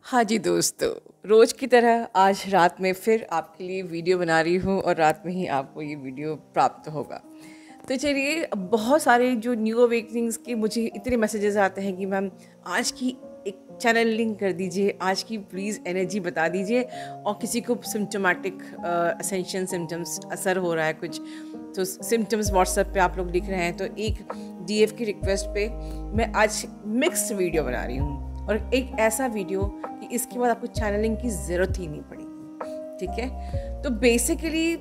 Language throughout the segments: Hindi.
हाँ जी दोस्तों, रोज़ की तरह आज रात में फिर आपके लिए वीडियो बना रही हूँ और रात में ही आपको ये वीडियो प्राप्त होगा। तो चलिए, बहुत सारे जो न्यू अवेकनिंग्स के मुझे इतने मैसेजेस आते हैं कि मैम आज की एक चैनल लिंक कर दीजिए, आज की प्लीज़ एनर्जी बता दीजिए। और किसी को सिम्टोमेटिक असेंशन सिम्टम्स असर हो रहा है कुछ, तो सिम्टम्स व्हाट्सएप पे आप लोग लिख रहे हैं। तो एक डीएफ की रिक्वेस्ट पे मैं आज मिक्स्ड वीडियो बना रही हूँ, और एक ऐसा वीडियो कि इसके बाद आपको चैनलिंग की ज़रूरत ही नहीं पड़ेगी। ठीक है, तो बेसिकली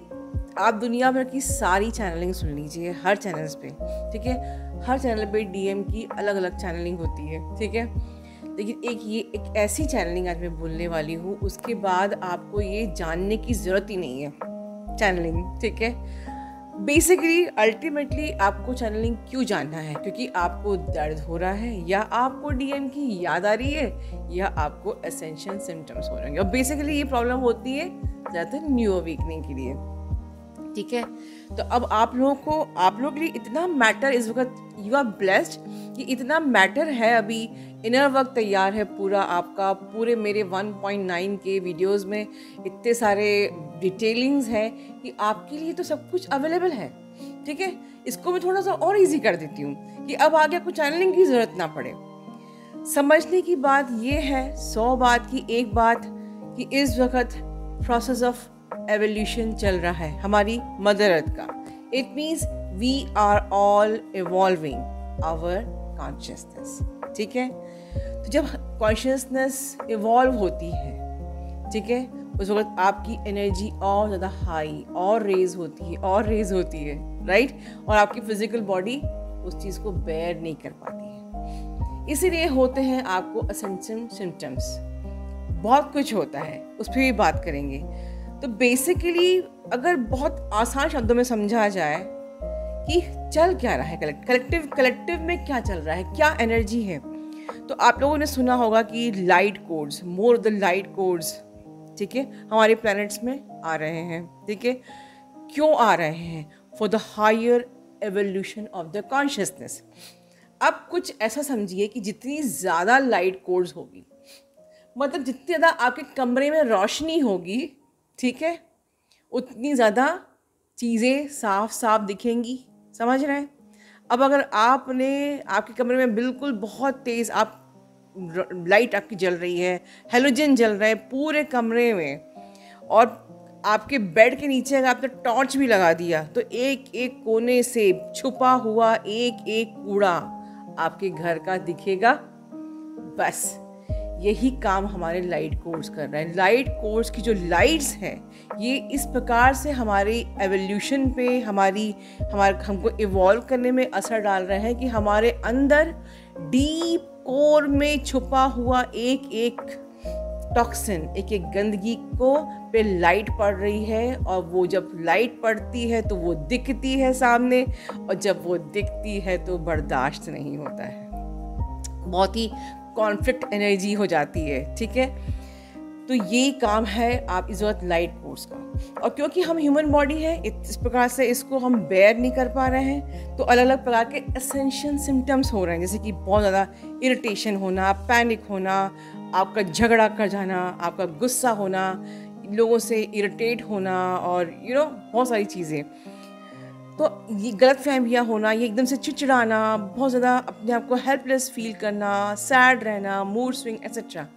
आप दुनिया भर की सारी चैनलिंग सुन लीजिए हर चैनल्स पे। ठीक है, हर चैनल पे डीएम की अलग अलग चैनलिंग होती है। ठीक है, लेकिन एक ऐसी चैनलिंग आज मैं बोलने वाली हूँ, उसके बाद आपको ये जानने की ज़रूरत ही नहीं है चैनलिंग। ठीक है, बेसिकली अल्टीमेटली आपको चैनलिंग क्यों जानना है? क्योंकि आपको दर्द हो रहा है, या आपको डीएम की याद आ रही है, या आपको एसेंशियल सिम्टम्स हो रहे हैं। और बेसिकली ये प्रॉब्लम होती है ज़्यादातर न्यू अवेकनिंग के लिए। ठीक है, तो अब आप लोगों के लिए इतना मैटर इस वक्त, यू आर ब्लेस्ड कि इतना मैटर है। अभी इनर वर्क तैयार है पूरा आपका, पूरे मेरे 1.9 के वीडियोस में इतने सारे डिटेलिंग्स हैं कि आपके लिए तो सब कुछ अवेलेबल है। ठीक है, इसको मैं थोड़ा सा और इजी कर देती हूँ कि अब आगे आपको चैनलिंग की ज़रूरत ना पड़े। समझने की बात ये है, 100 बात की एक बात, कि इस वक्त प्रोसेस ऑफ एवोल्यूशन चल रहा है हमारी मदर अर्थ का। It means we are all evolving our consciousness. ठीक है, तो जब कॉन्शियसनेस इवॉल्व होती है, ठीक है, उस वक्त आपकी एनर्जी और ज़्यादा हाई और रेज होती है राइट। और आपकी फिजिकल बॉडी उस चीज़ को बेयर नहीं कर पाती है, इसीलिए होते हैं आपको असेंशियल सिम्टम्स। बहुत कुछ होता है, उस पर भी बात करेंगे। तो बेसिकली अगर बहुत आसान शब्दों में समझा जाए कि चल क्या रहा है कलेक्टिव में क्या चल रहा है, क्या एनर्जी है, तो आप लोगों ने सुना होगा कि light codes, more the light codes, ठीक है, हमारे प्लैनेट्स में आ रहे हैं। ठीक है, क्यों आ रहे हैं? For the higher evolution of the consciousness. अब कुछ ऐसा समझिए कि जितनी ज़्यादा लाइट कोड्स होगी, मतलब जितनी ज़्यादा आपके कमरे में रोशनी होगी, ठीक है, उतनी ज़्यादा चीज़ें साफ साफ दिखेंगी। समझ रहे हैं? अब अगर आपके कमरे में बिल्कुल बहुत तेज़ लाइट आपकी जल रही है, हेलोजन जल रहा है पूरे कमरे में, और आपके बेड के नीचे अगर आपने टॉर्च भी लगा दिया, तो एक एक कोने से छुपा हुआ एक एक कूड़ा आपके घर का दिखेगा। बस यही काम हमारे लाइट कोर्स कर रहे हैं। लाइट कोर्स की जो लाइट्स हैं, ये इस प्रकार से हमारी एवोल्यूशन पे, हमको इवॉल्व करने में असर डाल रहे हैं कि हमारे अंदर डीप कोर में छुपा हुआ एक एक टॉक्सिन, एक एक गंदगी को पे लाइट पड़ रही है। और वो जब लाइट पड़ती है तो वो दिखती है सामने, और जब वो दिखती है तो बर्दाश्त नहीं होता है, बहुत ही कॉन्फ्लिक्ट एनर्जी हो जाती है। ठीक है, तो ये काम है आप इस वक्त लाइट कोर्स का। और क्योंकि हम ह्यूमन बॉडी है, इस प्रकार से इसको हम बेयर नहीं कर पा रहे हैं, तो अलग अलग प्रकार के एसेंशियल सिम्टम्स हो रहे हैं, जैसे कि बहुत ज़्यादा इरिटेशन होना, पैनिक होना, आपका झगड़ा कर जाना, आपका गुस्सा होना, लोगों से इरिटेट होना, और बहुत सारी चीज़ें। तो ये गलत फहमियाँ होना, ये एकदम से चिड़चिड़ाना, बहुत ज़्यादा अपने आप को हेल्पलेस फील करना, सैड रहना, मूड स्विंग एक्सेट्रा।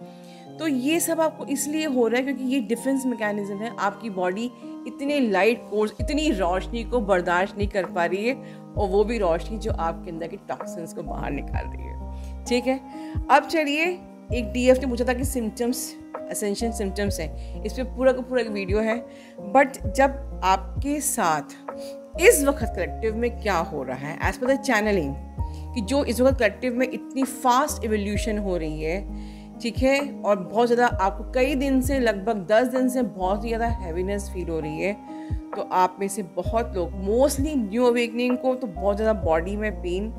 तो ये सब आपको इसलिए हो रहा है क्योंकि ये डिफेंस मैकेनिज्म है। आपकी बॉडी इतने लाइट कोर्स, इतनी रोशनी को बर्दाश्त नहीं कर पा रही है, और वो भी रोशनी जो आपके अंदर के टॉक्सिन्स को बाहर निकाल रही है। ठीक है, अब चलिए, एक डीएफ ने पूछा था कि सिम्टम्स, एसेंशियल सिम्टम्स हैं, इस पर पूरा का पूरा एक वीडियो है। बट जब आपके साथ इस वक्त कलेक्टिव में क्या हो रहा है, एज पर द चैनलिंग, कि जो इस वक्त कलेक्टिव में इतनी फास्ट एवोल्यूशन हो रही है, ठीक है, और बहुत ज़्यादा आपको कई दिन से, लगभग 10 दिन से बहुत ही ज़्यादा हैवीनेस फील हो रही है। तो आप में से बहुत लोग, मोस्टली न्यू अवेकनिंग को, तो बहुत ज़्यादा बॉडी में पेन,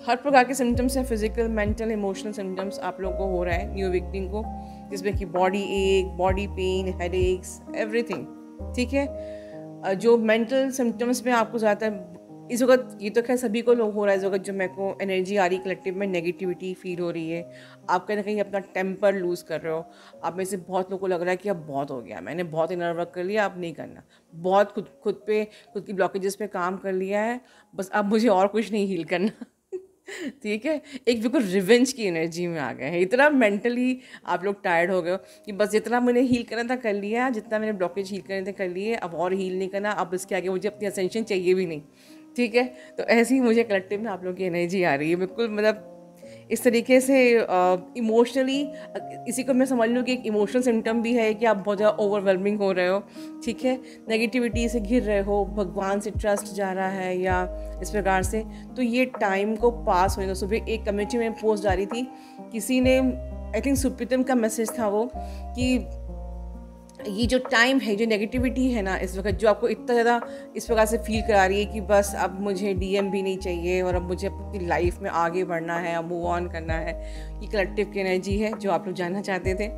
हर प्रकार के सिम्टम्स हैं, फिजिकल, मेंटल, इमोशनल सिम्टम्स आप लोगों को हो रहा है न्यू अवेकनिंग को, जिसमें कि बॉडी एक, बॉडी पेन, हेडेक्स, एवरीथिंग। ठीक है, जो मेंटल सिम्टम्स में आपको ज़्यादातर इस वक्त ये तो खैर सभी को लोग हो रहा है, इस वक्त जो मेरे को एनर्जी आ रही कलेक्टिव में, नेगेटिविटी फील हो रही है, आप कहीं ना कहीं अपना टेम्पर लूज़ कर रहे हो। आप में से बहुत लोगों को लग रहा है कि अब बहुत हो गया, मैंने बहुत इनर वर्क कर लिया, अब नहीं करना, बहुत खुद की ब्लॉकेजेस पे काम कर लिया है, बस अब मुझे और कुछ नहीं हील करना। ठीक है, एक बिल्कुल रिवेंज की एनर्जी में आ गए हैं, इतना मेंटली आप लोग टायर्ड हो गए हो कि बस जितना मैंने हील करना था कर लिया, जितना मैंने ब्लॉकेज हील करने थे कर लिए, अब और हील नहीं करना, अब इसके आगे मुझे अपनी असेंशन चाहिए भी नहीं। ठीक है, तो ऐसे ही मुझे कलेक्टिव में आप लोगों की एनर्जी आ रही है, बिल्कुल मतलब इस तरीके से इमोशनली, इसी को मैं समझ लूँ कि एक इमोशनल सिम्टम भी है कि आप बहुत ज़्यादा ओवरवेलमिंग हो रहे हो। ठीक है, नेगेटिविटी से घिर रहे हो, भगवान से ट्रस्ट जा रहा है या इस प्रकार से, तो ये टाइम को पास होने दो। सुबह एक कम्युनिटी में पोस्ट जा रही थी, किसी ने, आई थिंक सुप्रीतम का मैसेज था वो, कि ये जो टाइम है, जो नेगेटिविटी है ना इस वक्त, जो आपको इतना ज़्यादा इस प्रकार से फील करा रही है कि बस अब मुझे डीएम भी नहीं चाहिए और अब मुझे अपनी लाइफ में आगे बढ़ना है, अब मूव ऑन करना है, ये कलेक्टिव की एनर्जी है जो आप लोग जानना चाहते थे।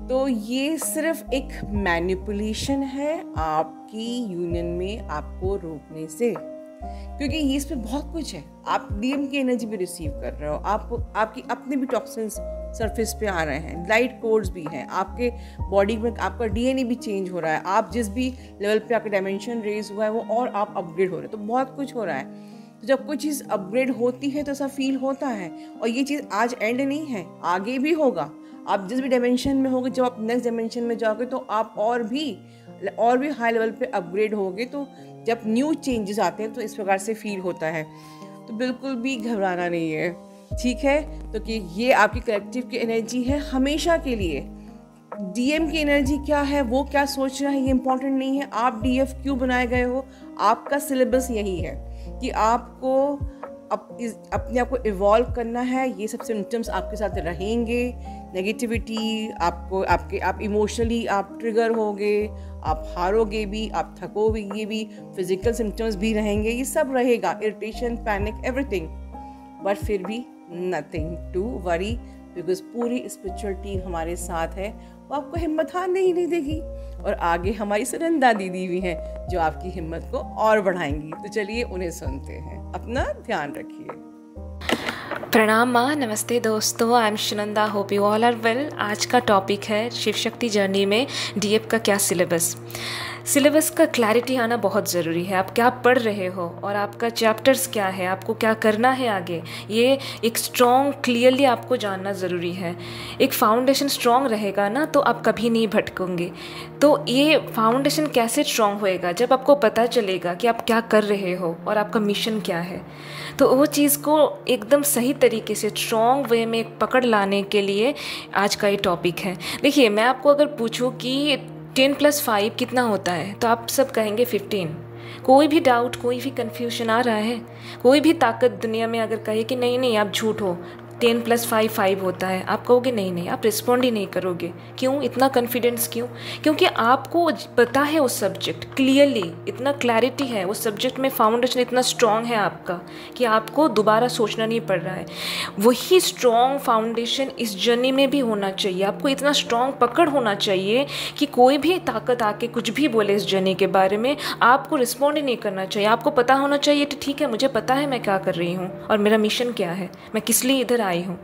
तो ये सिर्फ एक मैनिपुलेशन है आपकी यूनियन में आपको रोकने से, क्योंकि ये इसमें बहुत कुछ है। आप डीएम की एनर्जी भी रिसीव कर रहे हो, आपकी अपने भी टॉक्सिन्स सरफेस पे आ रहे हैं, लाइट कोड्स भी हैं, आपके बॉडी में आपका डीएनए भी चेंज हो रहा है, आप जिस भी लेवल पे आपका डायमेंशन रेज हुआ है वो और आप अपग्रेड हो रहे हैं, तो बहुत कुछ हो रहा है। तो जब कोई चीज़ अपग्रेड होती है तो ऐसा फील होता है, और ये चीज़ आज एंड नहीं है, आगे भी होगा। आप जिस भी डायमेंशन में होगे, जब आप नेक्स्ट डायमेंशन में जाओगे तो आप और भी हाई लेवल पे अपग्रेड होगे। तो जब न्यू चेंजेस आते हैं तो इस प्रकार से फील होता है, तो बिल्कुल भी घबराना नहीं है। ठीक है, तो कि ये आपकी कलेक्टिव की एनर्जी है हमेशा के लिए। डीएम की एनर्जी क्या है, वो क्या सोच रहा है, ये इंपॉर्टेंट नहीं है। आप डीएफ क्यों बनाए गए हो, आपका सिलेबस यही है कि आपको अपने आप को इवॉल्व करना है। ये सब सिम्टम्स आपके साथ रहेंगे, नेगेटिविटी, आप इमोशनली आप ट्रिगर होगे, आप हारोगे भी, आप थकोगे भी, फिजिकल सिम्टम्स भी रहेंगे, ये सब रहेगा, इरिटेशन, पैनिक, एवरीथिंग। बट फिर भी नथिंग टू वरी, बिकॉज पूरी स्पिरिचुअल टीम हमारे साथ है, वो आपको हिम्मत हारने ही नहीं देगी। और आगे हमारी सुनंदा दीदी भी हैं जो आपकी हिम्मत को और बढ़ाएंगी। तो चलिए उन्हें सुनते हैं। अपना ध्यान रखिए। प्रणाम माँ, नमस्ते दोस्तों, I am Sunanda, hope you all are well. आज का टॉपिक है शिव शक्ति जर्नी में डीएफ का क्या सिलेबस का क्लैरिटी आना बहुत ज़रूरी है। आप क्या पढ़ रहे हो और आपका चैप्टर्स क्या है, आपको क्या करना है आगे, ये एक स्ट्रॉन्ग क्लियरली आपको जानना ज़रूरी है। एक फाउंडेशन स्ट्रॉन्ग रहेगा ना तो आप कभी नहीं भटकोगे। तो ये फाउंडेशन कैसे स्ट्रॉन्ग होएगा, जब आपको पता चलेगा कि आप क्या कर रहे हो और आपका मिशन क्या है। तो वो चीज़ को एकदम सही तरीके से स्ट्रॉन्ग वे में पकड़ लाने के लिए आज का ये टॉपिक है। देखिए, मैं आपको अगर पूछूं कि 10 + 5 कितना होता है, तो आप सब कहेंगे 15। कोई भी डाउट, कोई भी कन्फ्यूजन आ रहा है? कोई भी ताकत दुनिया में अगर कहे कि नहीं नहीं आप झूठ हो, 10 + 5 5 होता है, आप कहोगे नहीं नहीं, आप रिस्पॉन्ड ही नहीं करोगे। क्यों? इतना कॉन्फिडेंस क्यों? क्योंकि आपको पता है वो सब्जेक्ट क्लियरली, इतना क्लैरिटी है उस सब्जेक्ट में, फाउंडेशन इतना स्ट्रॉन्ग है आपका कि आपको दोबारा सोचना नहीं पड़ रहा है। वही स्ट्रॉन्ग फाउंडेशन इस जर्नी में भी होना चाहिए। आपको इतना स्ट्रॉन्ग पकड़ होना चाहिए कि कोई भी ताकत आके कुछ भी बोले इस जर्नी के बारे में, आपको रिस्पॉन्ड ही नहीं करना चाहिए। आपको पता होना चाहिए कि ठीक है, मुझे पता है मैं क्या कर रही हूँ और मेरा मिशन क्या है, मैं किस लिए इधर आई हूँ।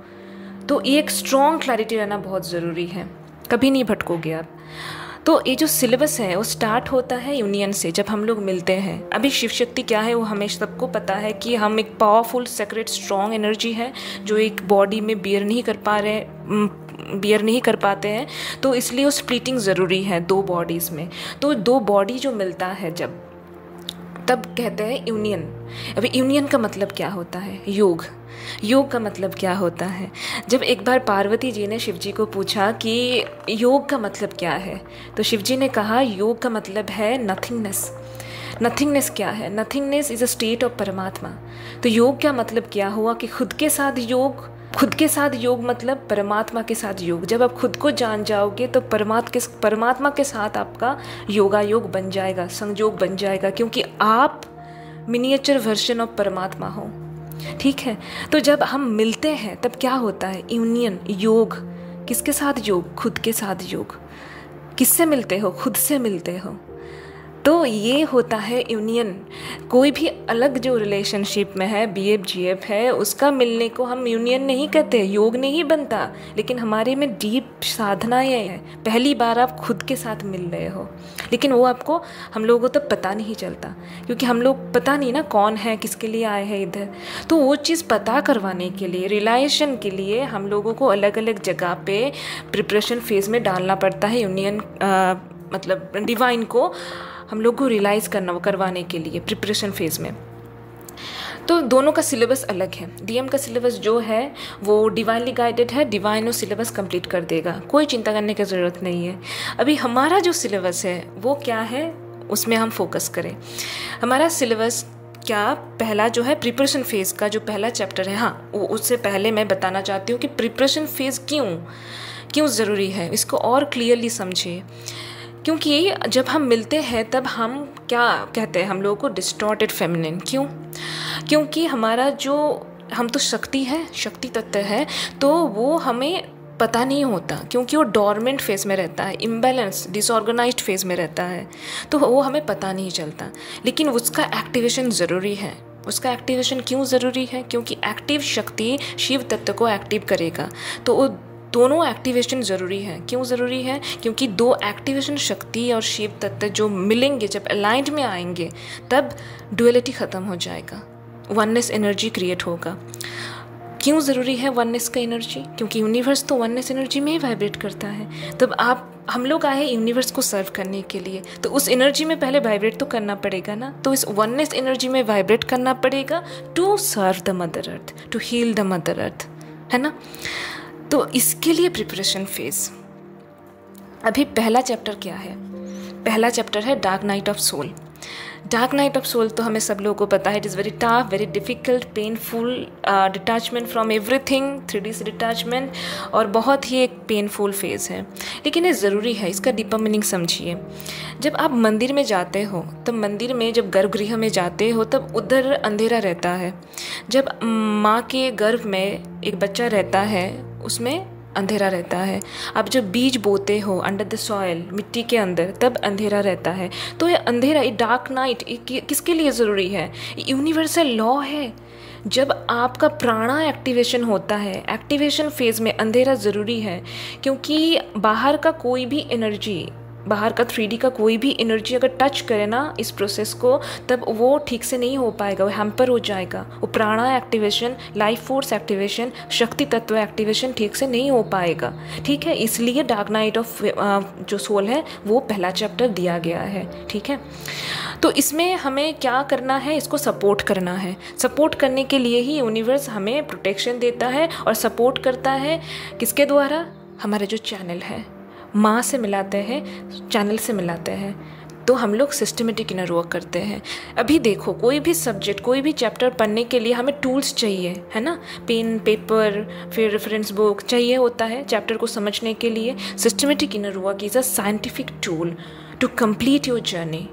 तो एक स्ट्रॉन्ग क्लैरिटी रहना बहुत ज़रूरी है, कभी नहीं भटकोगे आप। तो ये जो सिलेबस है वो स्टार्ट होता है यूनियन से, जब हम लोग मिलते हैं। अभी शिव शक्ति क्या है वो हमें सबको पता है कि हम एक पावरफुल सेक्रेट स्ट्रॉन्ग एनर्जी है जो एक बॉडी में बियर नहीं कर पाते हैं, तो इसलिए वो स्प्लिटिंग ज़रूरी है 2 बॉडीज़ में। तो 2 बॉडी जो मिलता है जब, तब कहते हैं यूनियन। अभी यूनियन का मतलब क्या होता है? योग का मतलब क्या होता है? जब एक बार पार्वती जी ने शिव जी को पूछा कि योग का मतलब क्या है, तो शिव जी ने कहा योग का मतलब है नथिंगनेस। नथिंगनेस क्या है? Nothingness is a state of परमात्मा। तो योग का मतलब क्या हुआ कि खुद के साथ योग मतलब परमात्मा के साथ योग। जब आप खुद को जान जाओगे तो परमात्मा के साथ आपका योग बन जाएगा, संयोग बन जाएगा, क्योंकि आप मिनिएचर वर्जन ऑफ परमात्मा हो। ठीक है, तो जब हम मिलते हैं तब क्या होता है? यूनियन, योग। किसके साथ योग? खुद के साथ योग। किससे मिलते हो? खुद से मिलते हो। तो ये होता है यूनियन। कोई भी अलग जो रिलेशनशिप में है, बीएफ जीएफ है, उसका मिलने को हम यूनियन नहीं कहते, योग नहीं बनता। लेकिन हमारे में डीप साधना ये है, पहली बार आप खुद के साथ मिल रहे हो, लेकिन वो आपको, हम लोगों को तो पता नहीं चलता, क्योंकि हम लोग पता नहीं ना कौन है, किसके लिए आए हैं इधर। तो वो चीज़ पता करवाने के लिए, रियलाइजेशन के लिए हम लोगों को अलग अलग जगह पे प्रिपरेशन फेज़ में डालना पड़ता है। यूनियन मतलब डिवाइन को हम लोग को रियलाइज़ करवाने के लिए प्रिपरेशन फेज़ में। तो दोनों का सिलेबस अलग है। डीएम का सिलेबस जो है वो डिवाइनली गाइडेड है, डिवाइन वो सिलेबस कंप्लीट कर देगा, कोई चिंता करने की ज़रूरत नहीं है। अभी हमारा जो सिलेबस है वो क्या है, उसमें हम फोकस करें। हमारा सिलेबस क्या, पहला जो है प्रिपरेशन फेज़ का जो पहला चैप्टर है, हाँ उससे पहले मैं बताना चाहती हूँ कि प्रिपरेशन फेज़ क्यों ज़रूरी है, इसको और क्लियरली समझिए। क्योंकि जब हम मिलते हैं तब हम क्या कहते हैं, हम लोगों को डिस्टॉर्टेड फेमिनिन। क्योंकि हमारा जो, हम तो शक्ति तत्व है, तो वो हमें पता नहीं होता, क्योंकि वो डोरमेंट फेज़ में रहता है, इम्बैलेंस डिसऑर्गेनाइज्ड फेज़ में रहता है, तो वो हमें पता नहीं चलता। लेकिन उसका एक्टिवेशन ज़रूरी है। उसका एक्टिवेशन क्यों ज़रूरी है? क्योंकि एक्टिव शक्ति शिव तत्व को एक्टिव करेगा, तो वो दोनों एक्टिवेशन ज़रूरी है। क्यों ज़रूरी है? क्योंकि दो एक्टिवेशन शक्ति और शिव तत्व जो मिलेंगे, जब अलाइंड में आएंगे, तब डुअलिटी ख़त्म हो जाएगा, वननेस एनर्जी क्रिएट होगा। क्यों ज़रूरी है वननेस का एनर्जी? क्योंकि यूनिवर्स तो वननेस एनर्जी में ही वाइब्रेट करता है। तब हम लोग आए यूनिवर्स को सर्व करने के लिए, तो उस एनर्जी में पहले वाइब्रेट तो करना पड़ेगा ना। तो इस वननेस एनर्जी में वाइब्रेट करना पड़ेगा to serve the mother earth, to heal the mother earth, है ना। तो इसके लिए प्रिपरेशन फेज़। अभी पहला चैप्टर क्या है? पहला चैप्टर है dark night of soul. Dark night of soul तो हमें सब लोगों को पता है, it is very tough, very difficult, painful detachment from everything, 3D से डिटैचमेंट, और बहुत ही एक पेनफुल फेज़ है। लेकिन ये ज़रूरी है, इसका डीपर मीनिंग समझिए। जब आप मंदिर में जाते हो, तब मंदिर में जब गर्भगृह में जाते हो, तब उधर अंधेरा रहता है। जब माँ के गर्भ में एक बच्चा रहता है, उसमें अंधेरा रहता है। आप जब बीज बोते हो अंडर द सॉइल, मिट्टी के अंदर, तब अंधेरा रहता है। तो ये अंधेरा, ये डार्क नाइट किसके लिए ज़रूरी है? यूनिवर्सल लॉ है। जब आपका प्राणा एक्टिवेशन होता है, एक्टिवेशन फेज़ में अंधेरा ज़रूरी है, क्योंकि बाहर का कोई भी एनर्जी, बाहर का 3D का कोई भी एनर्जी अगर टच करे ना इस प्रोसेस को, तब वो ठीक से नहीं हो पाएगा, वो हैम्पर हो जाएगा। वो प्राणा एक्टिवेशन, लाइफ फोर्स एक्टिवेशन, शक्ति तत्व एक्टिवेशन ठीक से नहीं हो पाएगा। ठीक है, इसलिए डार्क नाइट ऑफ जो सोल है वो पहला चैप्टर दिया गया है। ठीक है, तो इसमें हमें क्या करना है? इसको सपोर्ट करना है। सपोर्ट करने के लिए ही यूनिवर्स हमें प्रोटेक्शन देता है, और सपोर्ट करता है किसके द्वारा? हमारे जो चैनल है, माँ से मिलाते हैं, चैनल से मिलाते हैं। तो हम लोग सिस्टमेटिक इनर वर्क करते हैं। अभी देखो, कोई भी सब्जेक्ट, कोई भी चैप्टर पढ़ने के लिए हमें टूल्स चाहिए, है ना। पेन, पेपर, फिर रेफरेंस बुक चाहिए होता है चैप्टर को समझने के लिए। Systematic inner work is a scientific tool to complete your journey.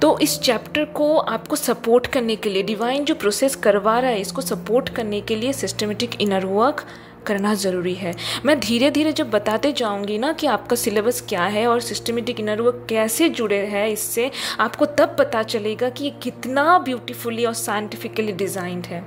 तो इस चैप्टर को आपको सपोर्ट करने के लिए, डिवाइन जो प्रोसेस करवा रहा है, इसको सपोर्ट करने के लिए सिस्टमेटिक इनर वर्क करना ज़रूरी है। मैं धीरे धीरे जब बताते जाऊंगी ना कि आपका सिलेबस क्या है और सिस्टमेटिक इनर वर्क कैसे जुड़े हैं इससे, आपको तब पता चलेगा कि ये कितना ब्यूटीफुली और साइंटिफिकली डिज़ाइंड है।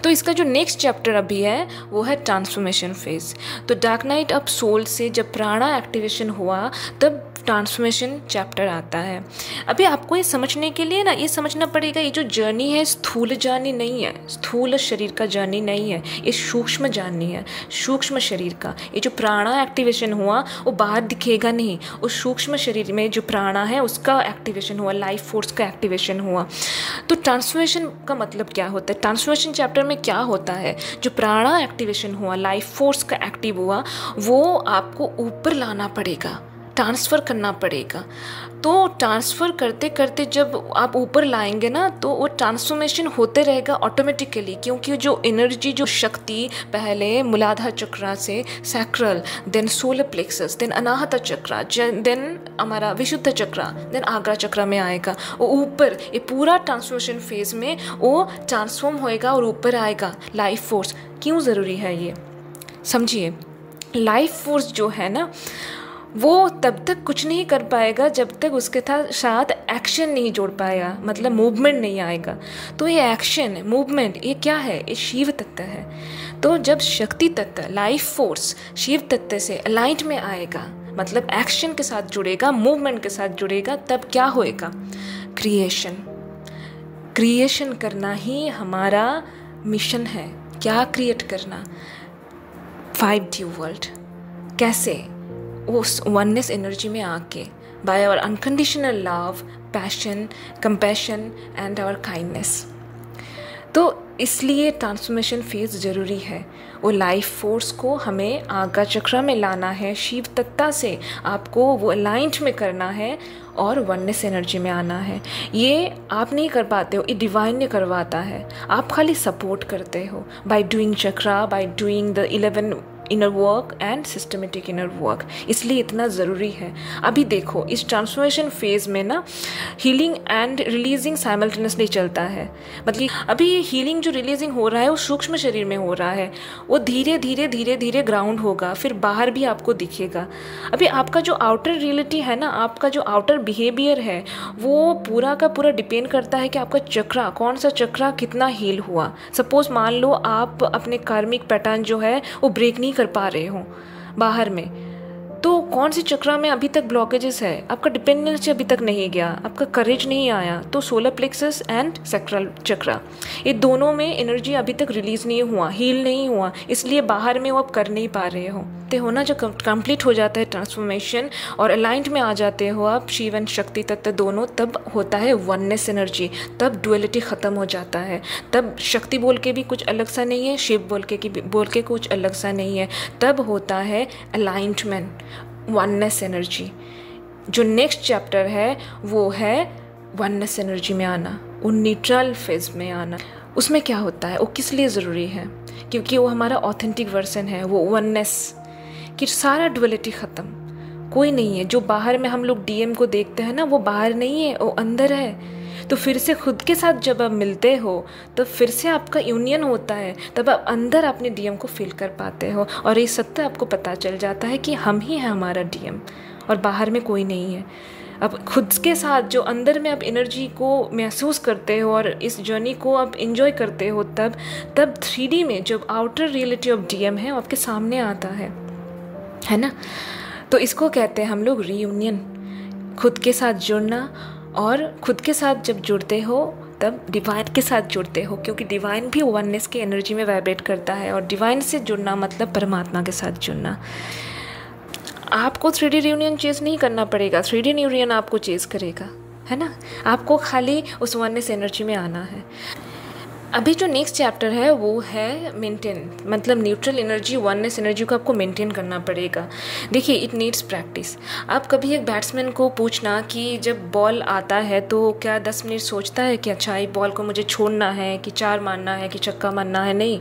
तो इसका जो नेक्स्ट चैप्टर अभी है वो है ट्रांसफॉर्मेशन फेज़। तो डार्क नाइट ऑफ सोल से जब प्राणा एक्टिवेशन हुआ, तब ट्रांसफॉर्मेशन चैप्टर आता है। अभी आपको ये समझने के लिए ना, ये समझना पड़ेगा, ये जो जर्नी है स्थूल जर्नी नहीं है, स्थूल शरीर का जर्नी नहीं है, ये सूक्ष्म जर्नी है, सूक्ष्म शरीर का। ये जो प्राणा एक्टिवेशन हुआ वो बाहर दिखेगा नहीं, उस सूक्ष्म शरीर में जो प्राणा है उसका एक्टिवेशन हुआ, लाइफ फोर्स का एक्टिवेशन हुआ। तो ट्रांसफॉर्मेशन का मतलब क्या होता है? ट्रांसफॉर्मेशन चैप्टर में क्या होता है? जो प्राणा एक्टिवेशन हुआ, लाइफ फोर्स का एक्टिव हुआ, वो आपको ऊपर लाना पड़ेगा, ट्रांसफ़र करना पड़ेगा। तो ट्रांसफ़र करते करते जब आप ऊपर लाएंगे ना, तो वो ट्रांसफॉर्मेशन होते रहेगा ऑटोमेटिकली, क्योंकि जो एनर्जी, जो शक्ति पहले मूलाधार चक्रा से sacral, then solar plexus, then Anahata chakra, then हमारा विशुद्ध चक्रा, देन आग्रा चक्रा में आएगा। वो ऊपर, ये पूरा ट्रांसफॉर्मेशन फेज़ में वो ट्रांसफॉर्म होएगा और ऊपर आएगा। लाइफ फोर्स क्यों ज़रूरी है ये समझिए। लाइफ फोर्स जो है ना, वो तब तक कुछ नहीं कर पाएगा जब तक उसके साथ एक्शन नहीं जोड़ पाएगा, मतलब मूवमेंट नहीं आएगा। तो ये एक्शन, मूवमेंट, ये क्या है? ये शिव तत्व है। तो जब शक्ति तत्व, लाइफ फोर्स शिव तत्व से अलाइंट में आएगा, मतलब एक्शन के साथ जुड़ेगा, मूवमेंट के साथ जुड़ेगा, तब क्या होएगा? क्रिएशन। क्रिएशन करना ही हमारा मिशन है। क्या क्रिएट करना? 5D world. कैसे? उस वननेस एनर्जी में आके, by our unconditional love, passion, compassion and our kindness. तो इसलिए ट्रांसफॉर्मेशन फेज ज़रूरी है। वो लाइफ फोर्स को हमें आगा चक्र में लाना है, शिव तत्ता से आपको वो अलाइंट में करना है और वननेस एनर्जी में आना है। ये आप नहीं कर पाते हो, ये डिवाइन ने करवाता है। आप खाली सपोर्ट करते हो by doing chakra, by doing the 11 inner work and systematic inner work. इसलिए इतना ज़रूरी है। अभी देखो इस ट्रांसफॉर्मेशन फेज़ में ना हीलिंग एंड रिलीजिंग साइमल्टेनियसली चलता है। मतलब अभी ये हीलिंग जो रिलीजिंग हो रहा है वो सूक्ष्म शरीर में हो रहा है, वो धीरे धीरे धीरे धीरे ग्राउंड होगा, फिर बाहर भी आपको दिखेगा। अभी आपका जो आउटर रियलिटी है ना, आपका जो आउटर बिहेवियर है, वो पूरा का पूरा डिपेंड करता है कि आपका चक्रा, कौन सा चक्रा कितना हील हुआ। सपोज मान लो आप अपने कार्मिक पैटर्न जो है वो ब्रेक नहीं कर पा रहे हो बाहर में, तो कौन सी चक्रा में अभी तक ब्लॉकेजेस है? आपका डिपेंडेंसी अभी तक नहीं गया, आपका करेज नहीं आया, तो सोलर प्लेक्सस एंड सैक्रल चक्रा, ये दोनों में एनर्जी अभी तक रिलीज नहीं हुआ, हील नहीं हुआ, इसलिए बाहर में वो आप कर नहीं पा रहे हो। तो होना जब कंप्लीट हो जाता है ट्रांसफॉर्मेशन और अलाइंट में आ जाते हो आप शिव एंड शक्ति तत्व दोनों, तब होता है वननेस एनर्जी, तब डुअलिटी ख़त्म हो जाता है। तब शक्ति बोल के भी कुछ अलग सा नहीं है, शिव बोल के कुछ अलग सा नहीं है। तब होता है अलाइंटमेंट, वननेस एनर्जी। जो नेक्स्ट चैप्टर है वो है वननेस एनर्जी में आना, वो न्यूट्रल फेज में आना। उसमें क्या होता है, वो किस लिए ज़रूरी है? क्योंकि वो हमारा ऑथेंटिक वर्जन है, वो वननेस कि सारा डुअलिटी ख़त्म, कोई नहीं है। जो बाहर में हम लोग डीएम को देखते हैं ना, वो बाहर नहीं है, वो अंदर है। तो फिर से खुद के साथ जब आप मिलते हो तो फिर से आपका यूनियन होता है, तब आप अंदर अपने डीएम को फील कर पाते हो और ये सत्य आपको पता चल जाता है कि हम ही हैं हमारा डीएम और बाहर में कोई नहीं है। अब खुद के साथ जो अंदर में आप एनर्जी को महसूस करते हो और इस जर्नी को आप इंजॉय करते हो, तब 3D में जब आउटर रियलिटी ऑफ डीएम है आपके सामने आता है ना। तो इसको कहते हैं हम लोग रीयूनियन, खुद के साथ जुड़ना। और खुद के साथ जब जुड़ते हो तब डिवाइन के साथ जुड़ते हो, क्योंकि डिवाइन भी वननेस की एनर्जी में वाइब्रेट करता है और डिवाइन से जुड़ना मतलब परमात्मा के साथ जुड़ना। आपको 3D रियूनियन चेज़ नहीं करना पड़ेगा, 3D रियूनियन आपको चेज़ करेगा, है ना। आपको खाली उस वननेस एनर्जी में आना है। अभी जो नेक्स्ट चैप्टर है वो है मेंटेन, मतलब न्यूट्रल एनर्जी, वननेस एनर्जी को आपको मेंटेन करना पड़ेगा। देखिए इट नीड्स प्रैक्टिस। आप कभी एक बैट्समैन को पूछना कि जब बॉल आता है तो क्या 10 मिनट सोचता है कि अच्छा ये बॉल को मुझे छोड़ना है कि 4 मारना है कि छक्का मारना है? नहीं,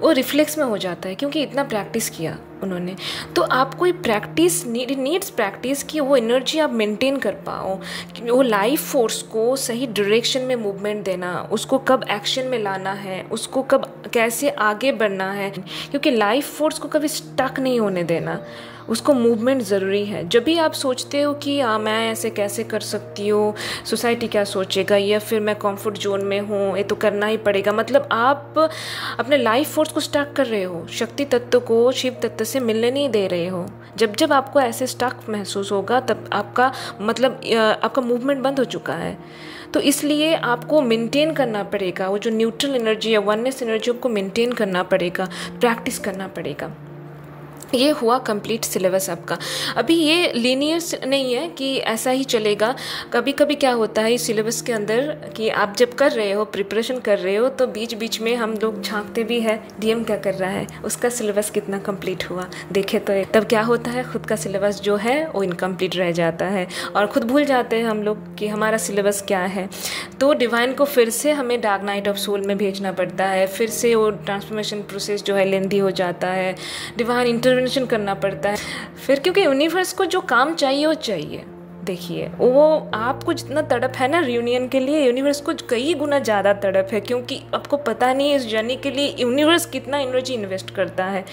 वो रिफ्लेक्स में हो जाता है क्योंकि इतना प्रैक्टिस किया उन्होंने। तो आपको प्रैक्टिस नीड्स प्रैक्टिस कि वो एनर्जी आप मेंटेन कर पाओ, वो लाइफ फोर्स को सही डायरेक्शन में मूवमेंट देना, उसको कब एक्शन में लाना है, उसको कब कैसे आगे बढ़ना है, क्योंकि लाइफ फोर्स को कभी स्टक नहीं होने देना, उसको मूवमेंट ज़रूरी है। जब भी आप सोचते हो कि मैं ऐसे कैसे कर सकती हूँ, सोसाइटी क्या सोचेगा, या फिर मैं कंफर्ट जोन में हूँ, ये तो करना ही पड़ेगा, मतलब आप अपने लाइफ फोर्स को स्टक कर रहे हो, शक्ति तत्व को शिव तत्व से मिलने नहीं दे रहे हो। जब आपको ऐसे स्टक महसूस होगा तब आपका मतलब आपका मूवमेंट बंद हो चुका है। तो इसलिए आपको मेंटेन करना पड़ेगा, वो जो न्यूट्रल एनर्जी या वननेस एनर्जी आपको मेंटेन करना पड़ेगा, प्रैक्टिस करना पड़ेगा। ये हुआ कंप्लीट सिलेबस आपका। अभी ये लीनियर नहीं है कि ऐसा ही चलेगा। कभी कभी क्या होता है इस सिलेबस के अंदर कि आप जब कर रहे हो, प्रिपरेशन कर रहे हो, तो बीच बीच में हम लोग झांकते भी है डीएम क्या कर रहा है, उसका सिलेबस कितना कंप्लीट हुआ देखे तो। तब क्या होता है, खुद का सिलेबस जो है वो इनकम्प्लीट रह जाता है और खुद भूल जाते हैं हम लोग कि हमारा सिलेबस क्या है। तो डिवाइन को फिर से हमें डार्क नाइट ऑफ सोल में भेजना पड़ता है, फिर से वो ट्रांसफॉर्मेशन प्रोसेस जो है लेंदी हो जाता है, डिवाइन इंटरवेंशन करना पड़ता है फिर, क्योंकि यूनिवर्स को जो काम चाहिए वो चाहिए, देखिए वो आपको जितना तड़प है ना रियूनियन के लिए, यूनिवर्स को कई गुना ज़्यादा तड़प है, क्योंकि आपको पता नहीं है इस जर्नी के लिए यूनिवर्स कितना एनर्जी इन्वेस्ट करता है,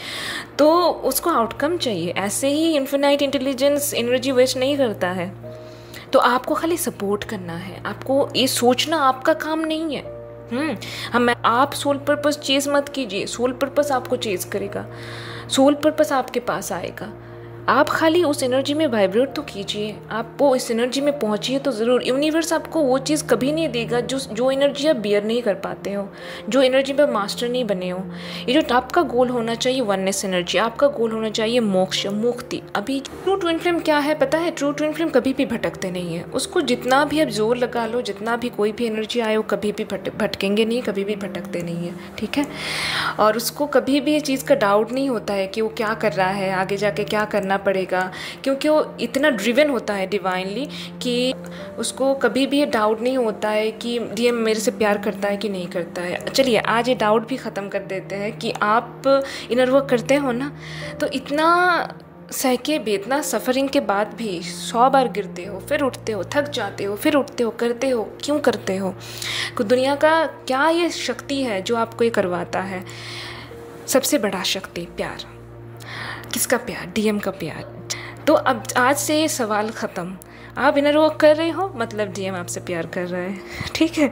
तो उसको आउटकम चाहिए। ऐसे ही इन्फिनाइट इंटेलिजेंस एनर्जी वेस्ट नहीं करता है, तो आपको खाली सपोर्ट करना है। आपको ये सोचना आपका काम नहीं है। हम आप सोल पर्पस चेज़ मत कीजिए, सोल पर्पस आपको चेज़ करेगा, सोल पर्पस आपके पास आएगा। आप खाली उस एनर्जी में वाइब्रेट तो कीजिए, आप वो इस एनर्जी में पहुंचिए तो ज़रूर। यूनिवर्स आपको वो चीज़ कभी नहीं देगा जो एनर्जी आप बियर नहीं कर पाते हो, जो एनर्जी पर मास्टर नहीं बने हो। ये जो आपका गोल होना चाहिए वननेस एनर्जी, आपका गोल होना चाहिए मोक्ष, मुक्ति। अभी ट्रू ट्विन फ्लेम क्या है पता है? ट्रू ट्विन फ्लेम कभी भी भटकते नहीं है। उसको जितना भी आप जोर लगा लो, जितना भी कोई भी एनर्जी आए, वो कभी भी भटकेंगे नहीं, कभी भी भटकते नहीं है, ठीक है। और उसको कभी भी ये चीज़ का डाउट नहीं होता है कि वो क्या कर रहा है, आगे जाके क्या करना पड़ेगा, क्योंकि वो इतना ड्रिवन होता है डिवाइनली कि उसको कभी भी ये डाउट नहीं होता है कि डीएम मेरे से प्यार करता है कि नहीं करता है। चलिए आज ये डाउट भी ख़त्म कर देते हैं कि आप इनर वर्क करते हो ना, तो इतना सहके भी, इतना सफ़रिंग के बाद भी 100 बार गिरते हो, फिर उठते हो, थक जाते हो, फिर उठते हो, करते हो, क्यों करते हो? दुनिया का क्या ये शक्ति है जो आपको ये करवाता है? सबसे बड़ा शक्ति प्यार। किसका प्यार? डीएम का प्यार। तो अब आज से ये सवाल ख़त्म। आप इनर वर्क कर रहे हो मतलब डीएम आपसे प्यार कर रहा है, ठीक है।